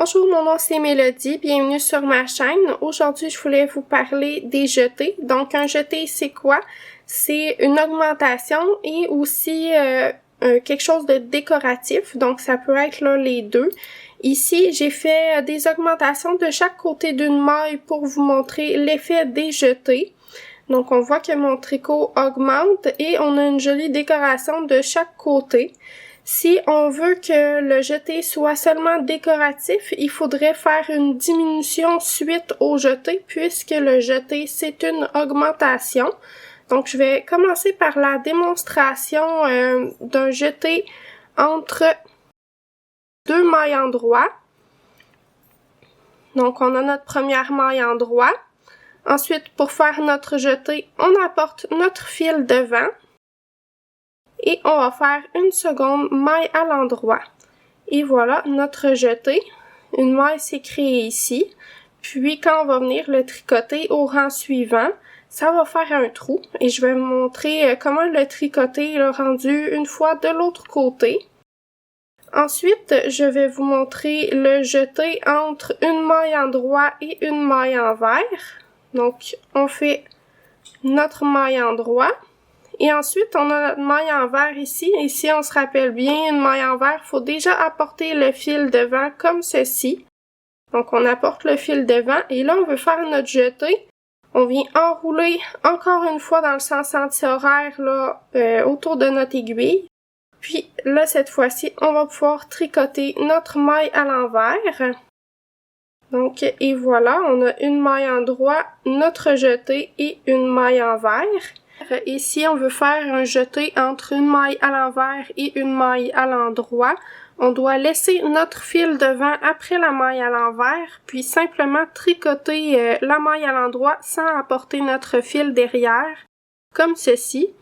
Bonjour, mon nom c'est Mélodie, bienvenue sur ma chaîne. Aujourd'hui, je voulais vous parler des jetés. Donc, un jeté, c'est quoi? C'est une augmentation et aussi quelque chose de décoratif. Donc, ça peut être là les deux. Ici, j'ai fait des augmentations de chaque côté d'une maille pour vous montrer l'effet des jetés. Donc, on voit que mon tricot augmente et on a une jolie décoration de chaque côté. Si on veut que le jeté soit seulement décoratif, il faudrait faire une diminution suite au jeté puisque le jeté, c'est une augmentation. Donc, je vais commencer par la démonstration d'un jeté entre deux mailles endroit. Donc, on a notre première maille endroit. Ensuite, pour faire notre jeté, on apporte notre fil devant. Et on va faire une seconde maille à l'endroit. Et voilà notre jeté. Une maille s'est créée ici. Puis quand on va venir le tricoter au rang suivant, ça va faire un trou. Et je vais vous montrer comment le tricoter le rendu une fois de l'autre côté. Ensuite, je vais vous montrer le jeté entre une maille endroit et une maille envers. Donc, on fait notre maille endroit. Et ensuite, on a notre maille envers ici. Et si on se rappelle bien, une maille envers, il faut déjà apporter le fil devant comme ceci. Donc, on apporte le fil devant. Et là, on veut faire notre jeté. On vient enrouler encore une fois dans le sens anti-horaire là, autour de notre aiguille. Puis là, cette fois-ci, on va pouvoir tricoter notre maille à l'envers. Donc, et voilà, on a une maille endroit, notre jeté et une maille envers. Ici, on veut faire un jeté entre une maille à l'envers et une maille à l'endroit. On doit laisser notre fil devant après la maille à l'envers, puis simplement tricoter la maille à l'endroit sans apporter notre fil derrière, comme ceci.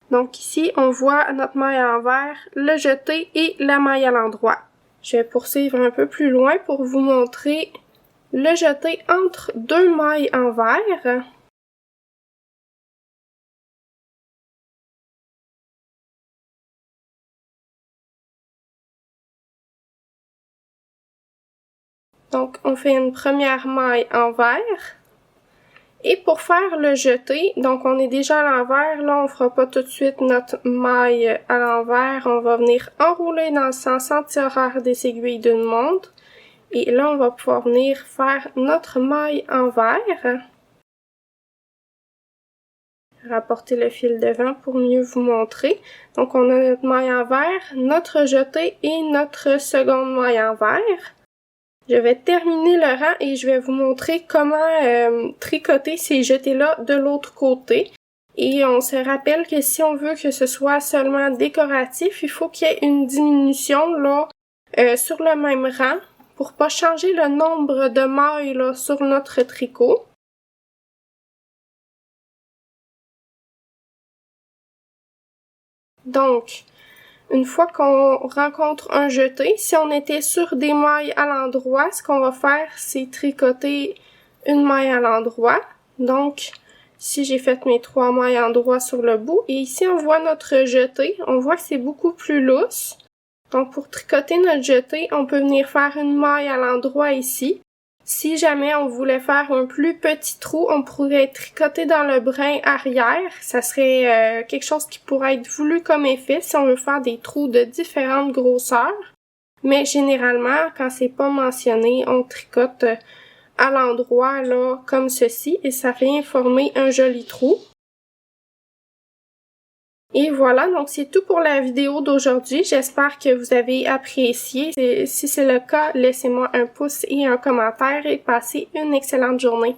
Donc ici, on voit notre maille à l'envers, le jeté et la maille à l'endroit. Je vais poursuivre un peu plus loin pour vous montrer le jeté entre deux mailles envers. Donc, on fait une première maille envers. Et pour faire le jeté, donc on est déjà à l'envers, là on fera pas tout de suite notre maille à l'envers, on va venir enrouler dans le sens anti-horaire des aiguilles d'une montre. Et là, on va pouvoir venir faire notre maille envers. Rapporter le fil devant pour mieux vous montrer. Donc, on a notre maille envers, notre jeté et notre seconde maille envers. Je vais terminer le rang et je vais vous montrer comment tricoter ces jetés-là de l'autre côté. Et on se rappelle que si on veut que ce soit seulement décoratif, il faut qu'il y ait une diminution là sur le même rang pour pas changer le nombre de mailles là, sur notre tricot. Donc, une fois qu'on rencontre un jeté, si on était sur des mailles à l'endroit, ce qu'on va faire, c'est tricoter une maille à l'endroit. Donc, ici, j'ai fait mes 3 mailles à l'endroit sur le bout. Et ici, on voit notre jeté. On voit que c'est beaucoup plus lousse. Donc, pour tricoter notre jeté, on peut venir faire une maille à l'endroit ici. Si jamais on voulait faire un plus petit trou, on pourrait tricoter dans le brin arrière. Ça serait quelque chose qui pourrait être voulu comme effet si on veut faire des trous de différentes grosseurs. Mais généralement, quand c'est pas mentionné, on tricote à l'endroit là comme ceci et ça vient former un joli trou. Et voilà, donc c'est tout pour la vidéo d'aujourd'hui. J'espère que vous avez apprécié. Si c'est le cas, laissez-moi un pouce et un commentaire et passez une excellente journée.